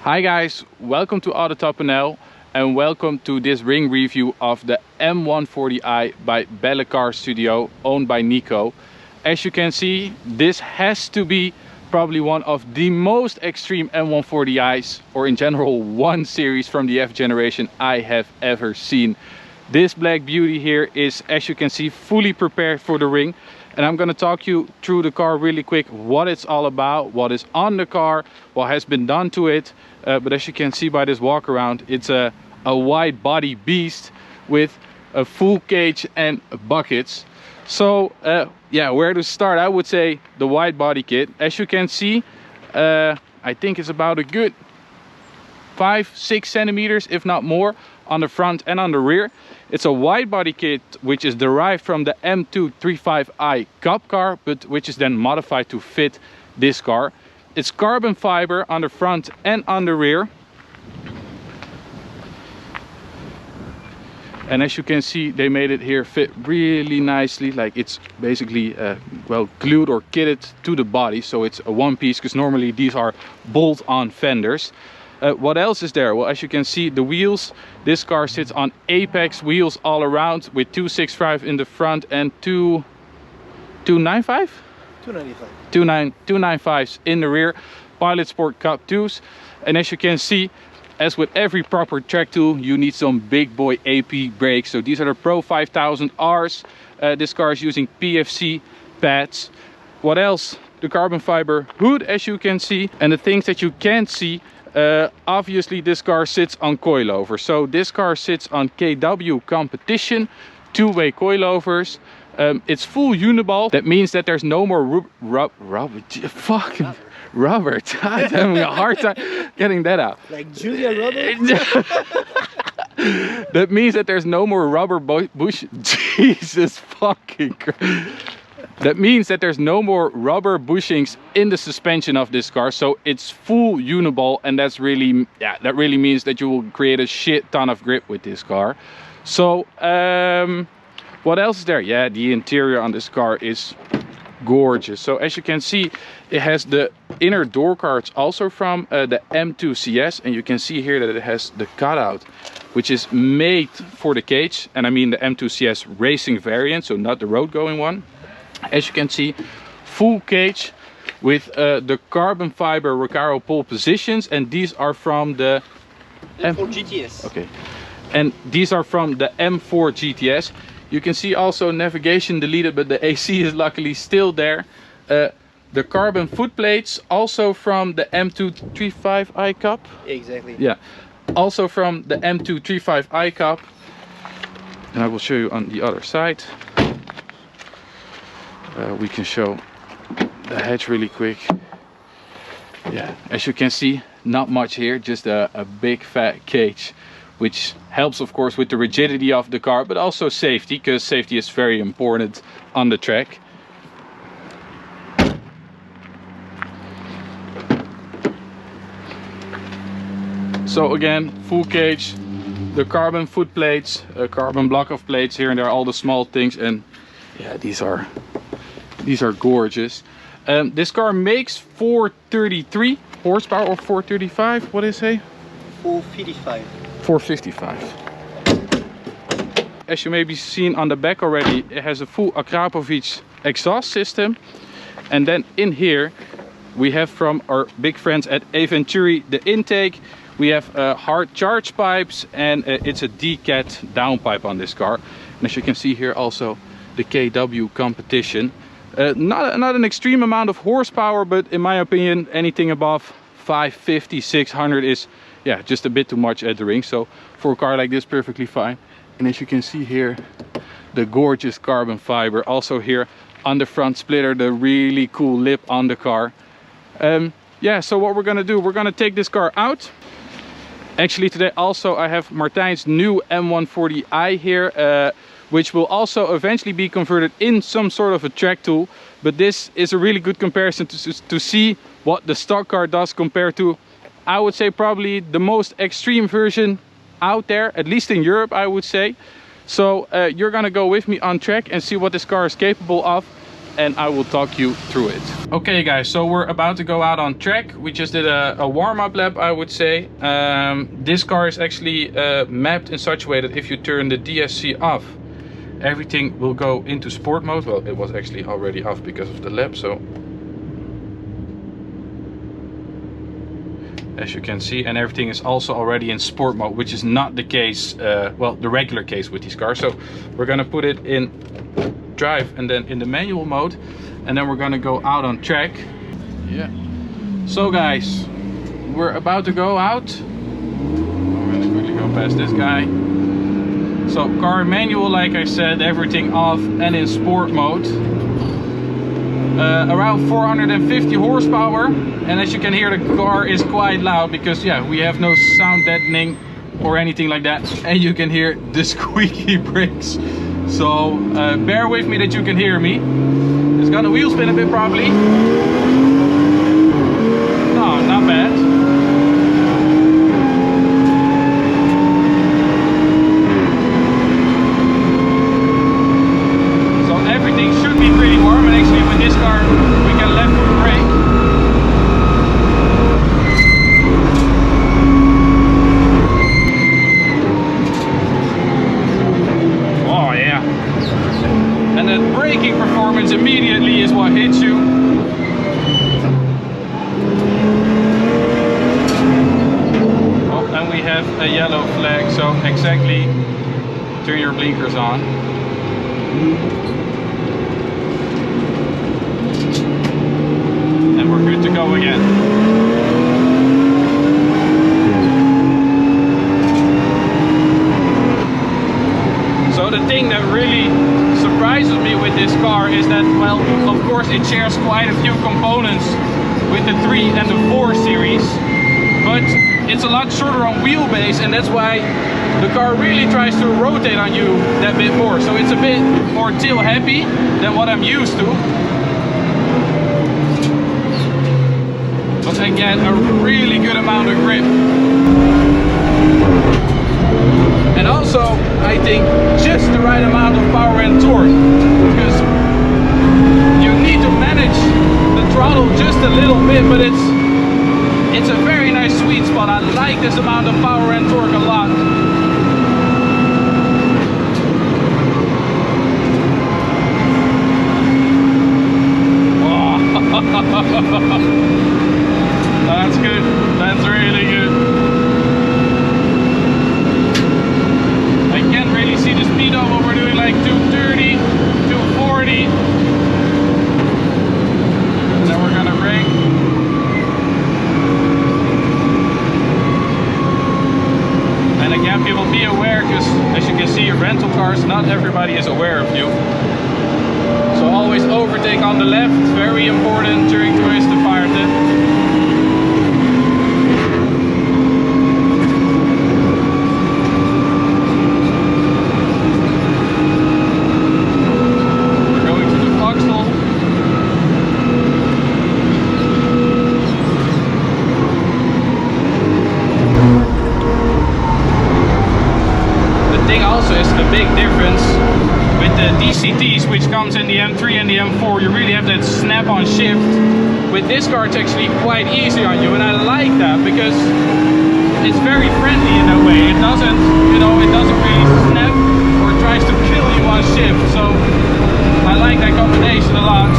Hi guys, welcome to Auto and welcome to this ring review of the M140i by Belle Car Studio, owned by Nico. As you can see, this has to be probably one of the most extreme M140i's, or in general one series from the F generation I have ever seen. This black beauty here is, as you can see, fully prepared for the ring. And I'm going to talk you through the car really quick, what it's all about, what is on the car, what has been done to it. But as you can see by this walk around, it's a wide body beast with a full cage and buckets. So yeah, where to start? I would say the wide body kit. As you can see, I think it's about a good 5-6 centimeters, if not more, on the front and on the rear. It's a wide body kit which is derived from the M235i Cup car, but which is then modified to fit this car. It's carbon fiber on the front and on the rear. And as you can see, they made it here fit really nicely, like it's basically well glued or kitted to the body, so it's a one piece, because normally these are bolt-on fenders. What else is there? Well, as you can see, the wheels, this car sits on Apex wheels all around with 265 in the front and 295? 295s in the rear, Pilot Sport Cup 2s. And as you can see, as with every proper track tool, you need some big boy AP brakes. So these are the Pro 5000Rs. This car is using PFC pads. What else? The carbon fiber hood, as you can see. And the things that you can't see, obviously this car sits on coilover. So this car sits on KW competition, two-way coilovers. It's full uniball. That means that there's no more rubber. I'm having a hard time getting that out. Like Julia Roberts? That means that there's no more rubber bush. Jesus fucking Christ. That means that there's no more rubber bushings in the suspension of this car, so it's full uniball, and that's really, yeah, that really means that you will create a shit ton of grip with this car. So what else is there? Yeah, the interior on this car is gorgeous. So as you can see, it has the inner door cards also from the M2 CS, and you can see here that it has the cutout which is made for the cage, and I mean the M2 CS racing variant, so not the road going one. As you can see, full cage with the carbon fiber Recaro pole positions, and these are from the M4 GTS. Okay, and these are from the M4 GTS. You can see also navigation deleted, but the AC is luckily still there. The carbon foot plates also from the M235i Cup. Exactly. Yeah, also from the M235i Cup. And I will show you on the other side. We can show the hatch really quick. Yeah, as you can see, not much here, just a big fat cage, which helps of course with the rigidity of the car, but also safety, because safety is very important on the track. So again, full cage, the carbon foot plates, a carbon block of plates here and there, all the small things, and yeah, these are gorgeous. This car makes 433 horsepower or 435, what did I say? 455. 455. As you may be seen on the back already, it has a full Akrapovic exhaust system. And then in here, we have from our big friends at Venturi the intake. We have hard charge pipes, and it's a decat downpipe on this car. And as you can see here also, the KW competition. Not an extreme amount of horsepower, but in my opinion, anything above 550, 600 is, yeah, just a bit too much at the ring. So for a car like this, perfectly fine. And as you can see here, the gorgeous carbon fiber. Also here on the front splitter, the really cool lip on the car. Yeah, so what we're gonna do, we're gonna take this car out. Actually today also I have Martijn's new M140i here, which will also eventually be converted in some sort of a track tool. But this is a really good comparison to see what the stock car does compared to, I would say, probably the most extreme version out there, at least in Europe, I would say. So you're gonna go with me on track and see what this car is capable of. and I will talk you through it. Okay guys, so we're about to go out on track. We just did a warm-up lap, I would say. This car is actually mapped in such a way that if you turn the DSC off, everything will go into sport mode. Well, it was actually already off because of the lap, so as you can see, and everything is also already in sport mode, which is not the case, well, the regular case with these cars. So we're gonna put it in drive and then in the manual mode, and then we're gonna go out on track. Yeah. So guys, we're about to go out. I'm gonna quickly go past this guy. So car manual, like I said, everything off and in sport mode. Around 450 horsepower, and as you can hear, the car is quite loud because yeah, we have no sound deadening or anything like that, and you can hear the squeaky brakes. So bear with me that you can hear me. It's gonna wheel spin a bit probably. No, not bad. Immediately is what hits you. Oh, and we have a yellow flag, so exactly turn your blinkers on. And we're good to go again. So the thing that really surprises me with this car is that, well, of course it shares quite a few components with the 3 and the 4 series, but it's a lot shorter on wheelbase, and that's why the car really tries to rotate on you that bit more. So it's a bit more tail happy than what I'm used to. But again, a really good amount of grip. And also, I think, just the right amount of power and torque, because you need to manage the throttle just a little bit, but it's a very nice sweet spot. I like this amount of power and torque a lot. Oh. That's good. That's really good. See the speed of what we're doing, like 230, 240, and then we're gonna brake. And again, people, be aware, because as you can see, rental cars, not everybody is aware of you. So always overtake on the left, very important during twist to fire tip. Which comes in the M3 and the M4, you really have that snap-on shift. With this car, it's actually quite easy on you, and I like that because it's very friendly in a way. It doesn't, you know, it doesn't really snap or tries to kill you on shift. So I like that combination a lot.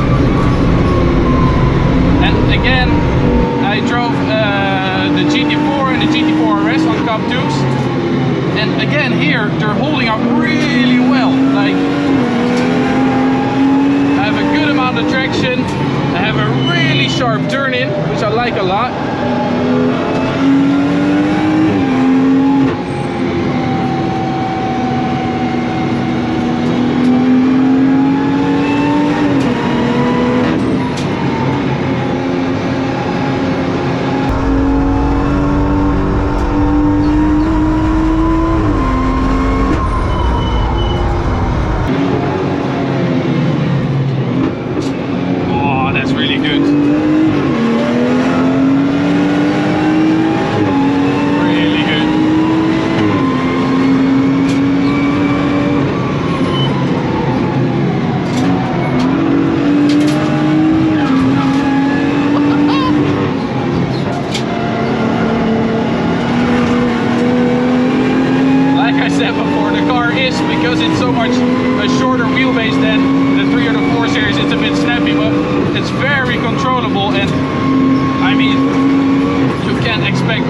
And again, I drove the GT4 and the GT4 RS on Cup 2s, and again here they're holding up really well. Like, good amount of traction. I have a really sharp turn in, which I like a lot.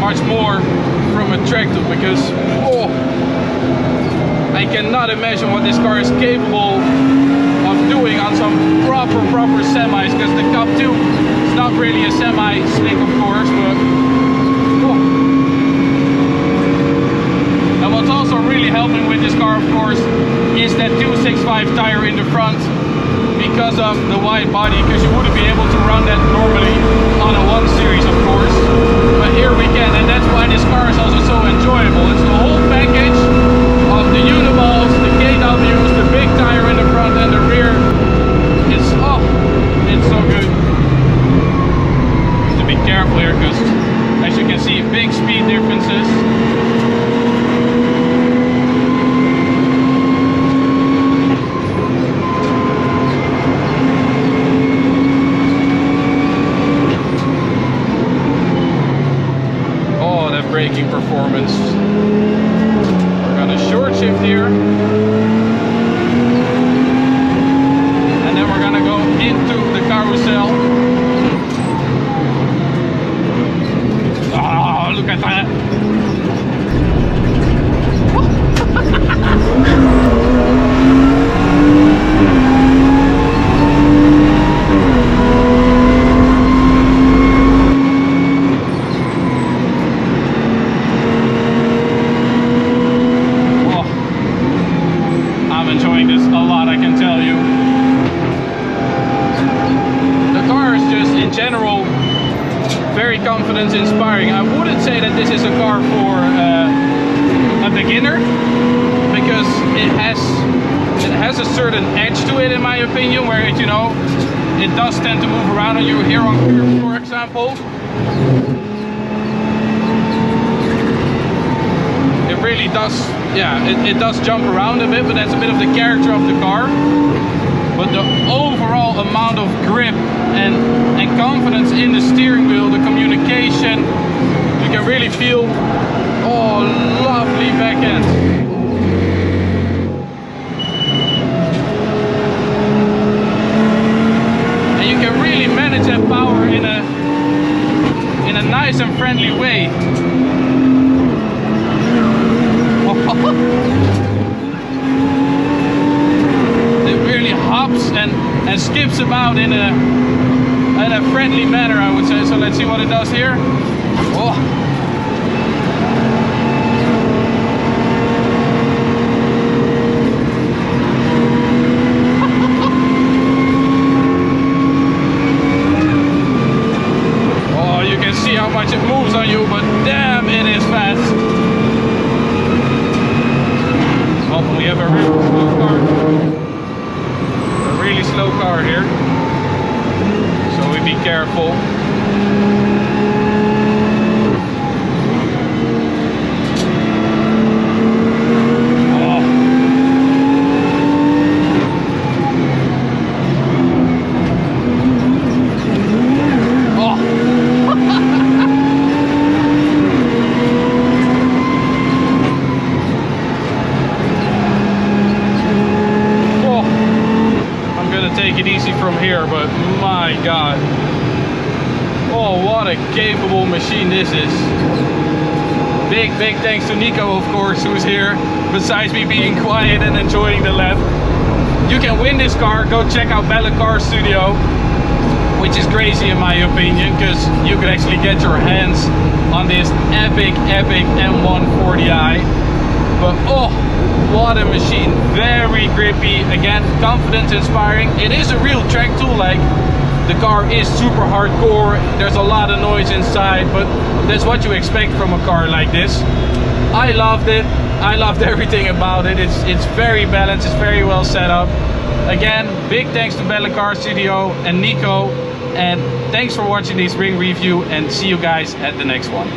much more from a tractor, because oh, I cannot imagine what this car is capable of doing on some proper semis, because the Cup 2 is not really a semi slick, of course, but oh. And what's also really helping with this car, of course, is that 265 tire in the front, because of the wide body, because you wouldn't be able to run that normally on a 1 Series, of course, but here we can, and that's why this car is also so enjoyable. It's the whole package of the uniballs, the KWs, the big tire in the front and the rear. It's so good. To be careful here, because as you can see, big speed differences. Braking performance. We're gonna short shift here, and then we're gonna go into the carousel. Oh, look at that. Confidence inspiring. I wouldn't say that this is a car for a beginner, because it has a certain edge to it, in my opinion, where it, you know, it does tend to move around on you here on curves, for example. It really does, yeah, it does jump around a bit, but that's a bit of the character of the car. But the overall amount of grip and confidence in the steering wheel, the communication, you can really feel, oh, lovely back end. And you can really manage that power in a nice and friendly way. It really hops and skips about in a friendly manner, I would say. So let's see what it does here. Oh. Oh, you can see how much it moves on you, but damn, it is fast. Oh, we have a really slow car. A really slow car here. Be careful. Take it easy from here, but my god, oh, what a capable machine this is. Big thanks to Nico, of course, who's here, besides me being quiet and enjoying the lap. You can win this car. Go check out Bella Car Studio, which is crazy in my opinion, because you could actually get your hands on this epic M140i. But oh, what a machine. Very grippy, again, confidence inspiring. It is a real track tool, like the car is super hardcore, there's a lot of noise inside, but that's what you expect from a car like this. I loved it. I loved everything about it. It's very balanced, it's very well set up. Again, big thanks to Bella Car Studio and Nico, and thanks for watching this ring review, and see you guys at the next one.